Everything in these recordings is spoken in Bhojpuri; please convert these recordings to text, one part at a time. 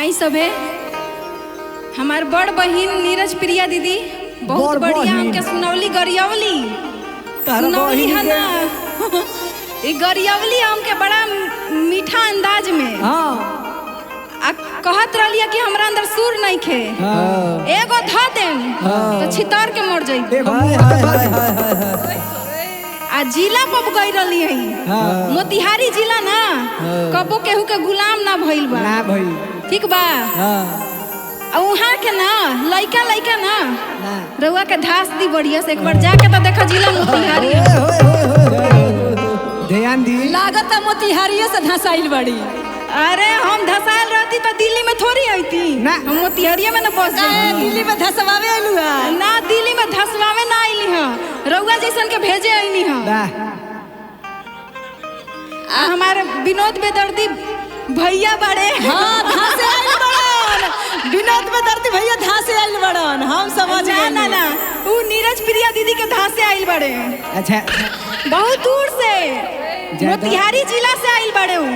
आई सभे हमार बड़ बहिन नीरज प्रिया दीदी बहुत बढ़िया हमके सुनौली गरियावली सुनौली है ना ये गरियावली हमके बड़ा मीठा अंदाज में कहत रही कि हमरा अंदर सुर नहीं खे एगो धा देम तो छितर के मर जाई आ जिला पर गई रही है मोतिहारी जिला ना कबो केहू के गुलाम ना भइल बा ना भई ठीक बा वहाँ के ना लइका लइका ना रउआ के धास दी बढ़िया से एक बार जाके तो देखा जिला मोतिहारी ध्यान दी लागत है मोतिहारी से धसाइल बड़ी। अरे हम धसाइल रहती तो दिल्ली में थोड़ी आईती ना हम मोतिहारी में ना बस जाई दिल्ली में धसवावे आइलू ना दिल्ली में धसवावे ना आइली हां रउआ जैसन के भेजे आइनी हां हमारे विनोद बेदर्दी भैया बड़े हां धासे आइल बड़न विनोद बेदर्दी भैया धासे आइल बड़न हम समझ गए ना ना ऊ नीरज प्रिया दीदी के धासे आइल बड़े। अच्छा बहुत दूर से मोतिहारी जिला से आइल बड़े ऊ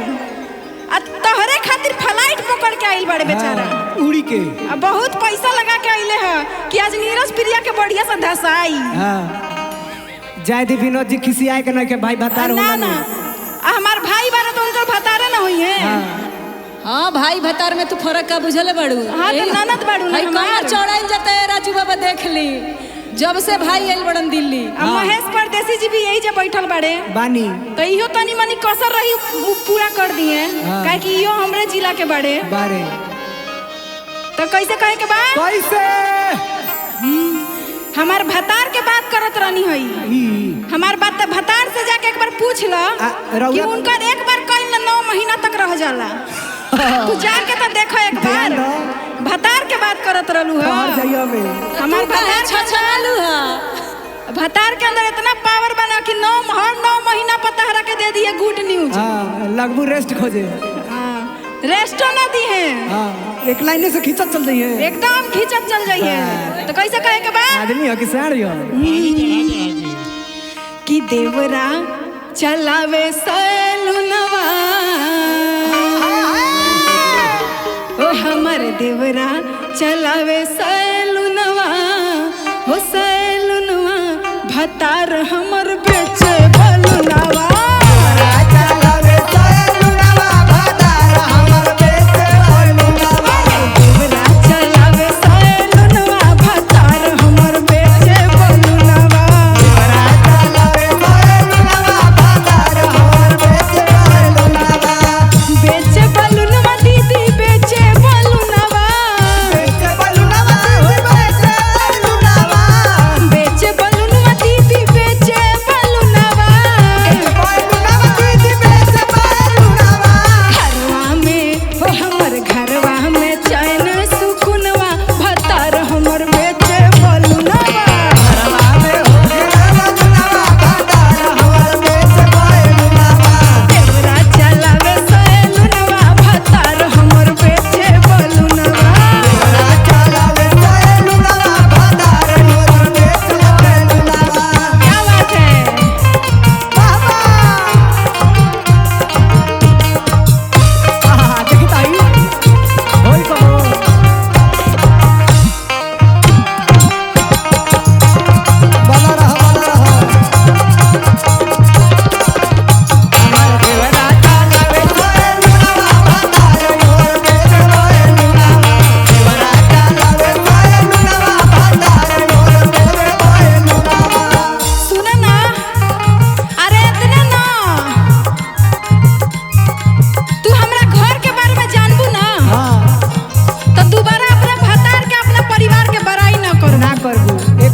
तोहरे खातिर फ्लाइट पकड़ के आइल बड़े बेचारा उड़ी के बहुत पैसा लगा के आइले हैं कि आज नीरज प्रिया के बढ़िया से धसाई जाय दी विनोद जी किसी आए के न के भाई भतार ना ना हमार भाई बारे तो उनका भतारे ना हुई है हां भाई भतार में तू फर्क का बुझले बड़ू हां तो ननद बड़ू ना कहां चढ़ाई जाते राजू बाबा देख ली जब से भाई आइल बड़न दिल्ली महेश परदेसी जी भी यही जब बैठल बड़े बानी तो इहो तनी मनी कसर रही पूरा कर दिए काहे कि इहो हमरे जिला के बड़े बारे तो कैसे कहे के बाद कैसे हमार भतार के बात करत रहनी हई हमार बात भतार से जाके एक बार पूछ लो कि उनका एक बार कइल 9 महीना तक रह जाला तू जाके तो देखो एक बार भतार के बात करत रहलू है हमार भतार छछालू है भतार के अंदर इतना पावर बना कि 9 महीना पता के दे दिए गुड न्यूज लगभग रेस्ट खोजे रेस्टो ना दी है एक लाइन से खींचत चल रही है एकदम खींचत चल रही है तो कैसे कहे के बाद आदमी हो कि साड़ हो कि देवरा चलावे सैलुनवा ओ हमर देवरा चलावे सैलुनवा हो सैलुनवा भतार हमर बेचे बलुनवा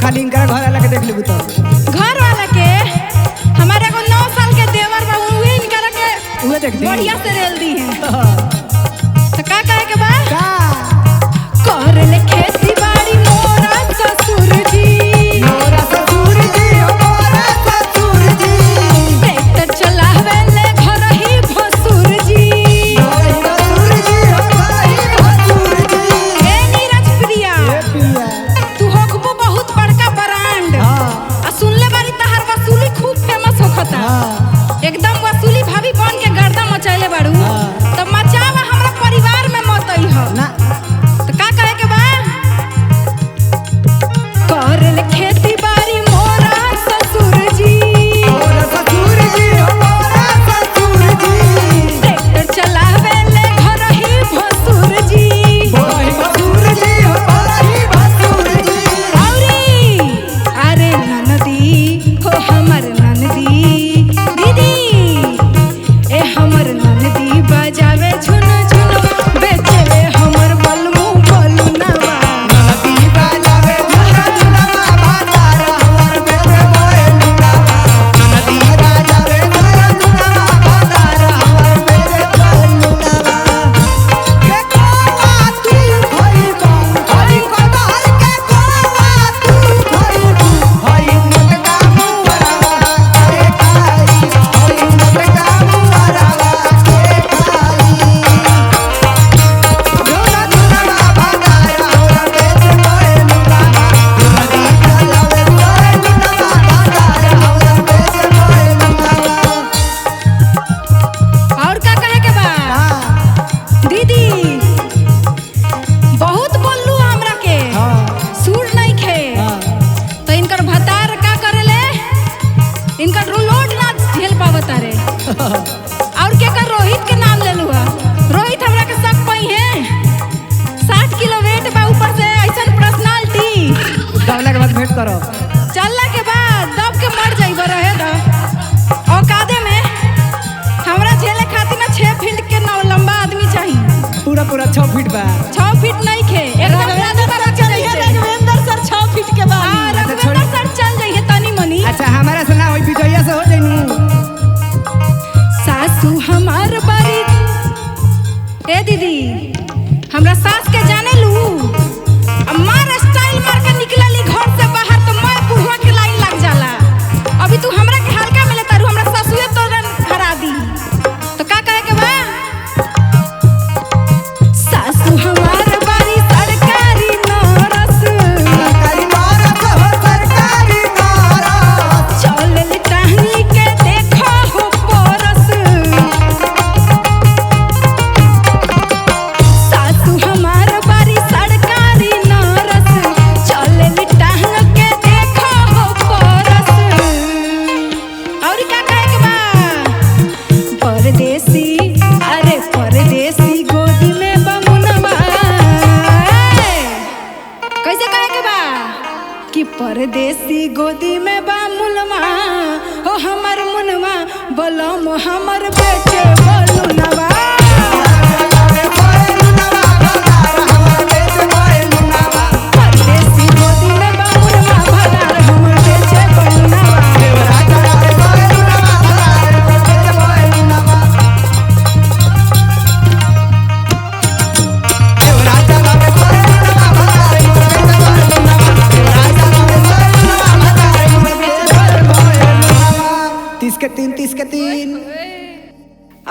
खाली इनका घर वाला के देख लेबू तो घर वाला के हमारे को 9 साल के देवर बा उहे इनका के उहे देख दी बढ़िया से रेल दी है तो का कहे के बा कर ले खेती बाड़ी मोरा ससुर जी मोरा ससुर जी मोरा ससुर जी ट्रैक्टर चलावे ले घर ही भसुर जी ससुर जी भसुर जी ए नीरज प्रिया तू होखबो बहुत बड़का ब्रांड आ सुन ले बारी तहार वसूली खूब फेमस होखता एकदम वसूली भाभी बन के गर्दा मचाइले बाड़ू तो मचावा हमरा परिवार में मत आई हो ना करो। चलला के बाद दब के मर जाइब रहे द औकादे में हमरा झेले खातिर ना 6 फीट के ना लंबा आदमी चाहिए। पूरा 6 फीट बा। 6 फीट नहीं खे एकदम राजू चलिए रघुवेंद्र सर 6 फीट के बाद। हां रघुवेंद्र सर चल जाइए तनी मनी। अच्छा हमारा से ना होई बिजोया से हो जाइनु। सासू हमार बारी ए दीदी हमरा सास के जाने लू मार स्टाइल मार के निकलली घर से बाहर तो मैं बुढ़वा के लाइन लग जाला। अभी तू हमरा के हल्का मिले तारू हमरा सासुए तो हरा दी तो का कहे के बा। सासू हमार बारी सरकारी नरस चल टहनी के देखो हो परस। सासू हमार बारी सरकारी नरस चल टहन के देखो हो परस। और का कहे के बा। परदेसी अरे परदेसी गोदी में बमुनवा कैसे कहे के बा कि परदेसी गोदी में बा मुलवा हो हमर मुनवा बोलम हमर बेटे बोलुनवा। परदेसी गोदी में बा मुनवा भगार हमर बेटे बोलुनवा। तीस के तीन।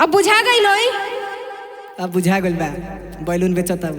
अब बुझा गई लोई। अब बुझा गइल बा बैलून बेचता।